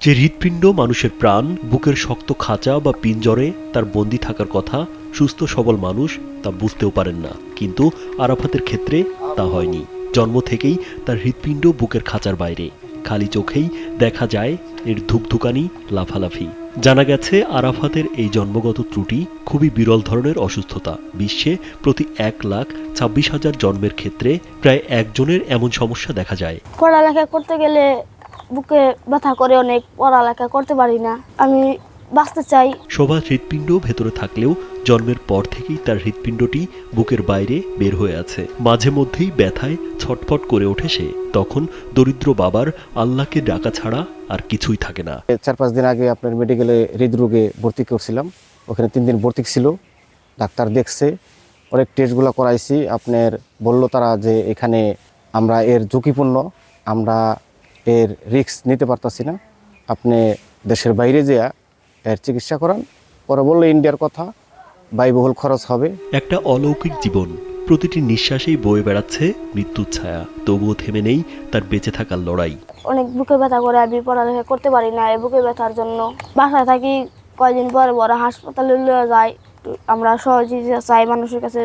যে হৃৎপিণ্ড মানুষের প্রাণ, বুকের শক্ত খাঁচা বা পিঞ্জরে তার বন্দী থাকার কথা সুস্থ সবল মানুষ তা বুঝতেও পারেন না। কিন্তু আরাফাতের ক্ষেত্রে তা হয়নি। জন্ম থেকেই তার হৃৎপিণ্ড বুকের খাঁচার বাইরে। খালি চোখেই দেখা যায় এর ধুকধুকানি, লাফালাফি। জানা গেছে আরাফাতের এই জন্মগত ত্রুটি খুবই বিরল ধরনের অসুস্থতা। বিশ্বে প্রতি 1,26,000 জন্মের ক্ষেত্রে প্রায় একজনের এমন সমস্যা দেখা যায়। পড়ালেখা করতে গেলে বুকে ব্যথা করে, অনেক পড়ালেখা করতে পারি না। আমি বাঁচতে চাই। সবার হৃৎপিণ্ড ভেতরে থাকলেও জন্মের পর থেকেই তার হৃৎপিণ্ডটি বুকের বাইরে বের হয়ে আছে। মাঝে মধ্যেই ব্যথায় ছটফট করে ওঠে সে। তখন দরিদ্র বাবার আল্লাহকে ডাকা ছাড়া আর কিছুই থাকে না। 4-5 দিন আগে আপনার মেডিকেলে হৃদরোগে ভর্তি করছিলাম। ওখানে 3 দিন ভর্তি ছিল। ডাক্তার দেখছে, অনেক টেস্টগুলো করাইছি। আপনার বলল তারা যে এখানে আমরা এর ঝুঁকিপূর্ণ, আমরা এর রিস্ক নিতে পারতাছি না, আপনি দেশের বাইরে যেয়া এর চিকিৎসা করান। পরে বললো ইন্ডিয়ার কথা, ব্যয়বহুল খরচ হবে। একটা অলৌকিক জীবন, প্রতিটি নিঃশ্বাসেই বয়ে বেড়াচ্ছে মৃত্যুর ছায়া। তবুও থেমে নেই তার বেঁচে থাকার লড়াই। অনেক বুকে ব্যথা করে, আমি পড়ালেখা করতে পারি না। এই বুকে ব্যথার জন্য বাসায় থাকি, কয়দিন পর বড় হাসপাতালে নিয়ে যাই। আমরা সহযোগিতা চাই মানুষের কাছে।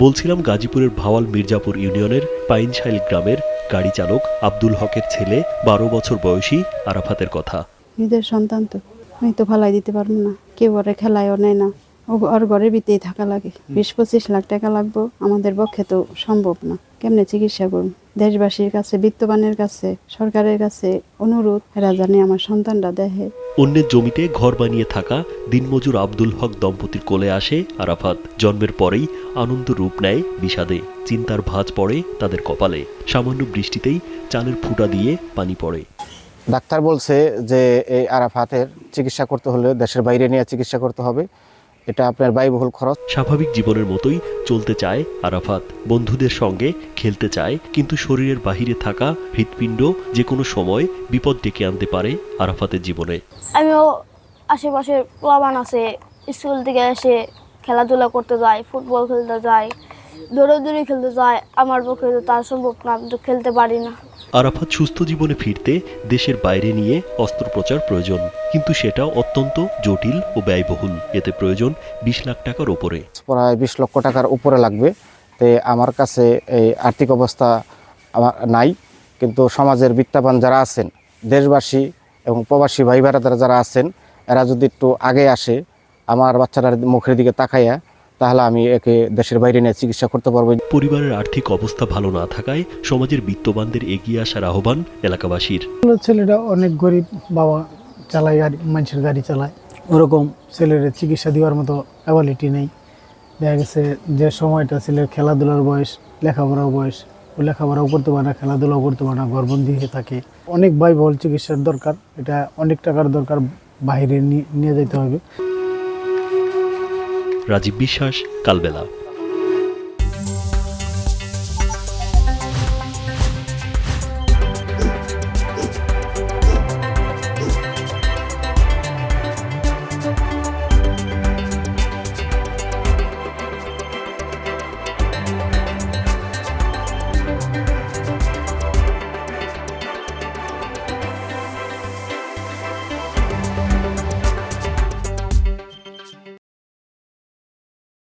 বলছিলাম গাজীপুরের ভাওয়াল মির্জাপুর ইউনিয়নের পাইনশাইল গ্রামের গাড়ি চালক আব্দুল হকের ছেলে 12 বছর বয়সী আরাফাতের কথা। নিজের সন্তান তো আমি তো ফালাই দিতে পারবো না, কেউ ওরে খেলায়ও নেয় না। ওর ঘরের ভিতরেই থাকা লাগে। 20-25 লাখ টাকা লাগবে, আমাদের পক্ষে তো সম্ভব না। কেমনে চিকিৎসা করুন? দেশবাসীর কাছে, বিত্তবানের কাছে, সরকারের কাছে অনুরোধ, এরা জানে আমার সন্তানটা দেখে। অন্যের জমিতে ঘর বানিয়ে থাকা দিনমজুর আব্দুল হক দম্পতির কোলে আসে আরাফাত। জন্মের পরেই আনন্দ রূপ নেয় বিষাদে। চিন্তার ভাঁজ পড়ে তাদের কপালে। সামান্য বৃষ্টিতেই চালের ফুটা দিয়ে পানি পড়ে। ডাক্তার বলছে যে এই আরাফাতের চিকিৎসা করতে হলে দেশের বাইরে নিয়ে চিকিৎসা করতে হবে, এটা আপনার ব্যয়বহুল খরচ। স্বাভাবিক জীবনের মতোই চলতে চায় আরাফাত, বন্ধুদের সঙ্গে খেলতে চায়। কিন্তু শরীরের বাহিরে থাকা হৃৎপিণ্ড যে কোনো সময় বিপদ ডেকে আনতে পারে আরাফাতের জীবনে। আমিও আশেপাশে প্লাবান আছে, স্কুল থেকে এসে খেলাধুলা করতে যাই, ফুটবল খেলতে যাই, দৌড়াদৌড়ি খেলতে যাই। আমার পক্ষে তো তার সম্ভব না, আমি তো খেলতে পারি না। আরাফাত সুস্থ জীবনে ফিরতে দেশের বাইরে নিয়ে অস্ত্রোপচার প্রয়োজন, কিন্তু সেটা অত্যন্ত জটিল ও ব্যয়বহুল। এতে প্রয়োজন 20 লাখ টাকার ওপরে। প্রায় 20 লক্ষ টাকার উপরে লাগবে। তো আমার কাছে এই আর্থিক অবস্থা আমার নাই, কিন্তু সমাজের বিত্তবান যারা আছেন, দেশবাসী এবং প্রবাসী ভাই ভাইরা যারা আছেন, এরা যদি একটু আগে আসে, আমার বাচ্চাটার মুখের দিকে তাকাইয়া, তাহলে আমি একে দেশের বাইরে নিয়ে চিকিৎসা করতে পারবো। পরিবারের আর্থিক অবস্থা ভালো না থাকায় সমাজের বিত্তবানদের এগিয়ে আসার আহ্বান এলাকাবাসীর। ছেলেটা অনেক গরিব, বাবা চালায় গাড়ি, মানুষের গাড়ি চালায়। ওরকম ছেলের চিকিৎসা দেওয়ার মতো অ্যাবিলিটি নেই। দেখা গেছে যে সময়টা ছেলের খেলাধুলার বয়স, লেখাপড়ার বয়স, ও লেখাপড়াও করতে পারে না, খেলাধুলাও করতে পারে না, গর্ভবন্ধী হয়ে থাকে। অনেক ব্যয়বহুল চিকিৎসার দরকার, এটা অনেক টাকার দরকার, বাইরে নিয়ে যেতে হবে। রাজীব বিশ্বাস, কালবেলা।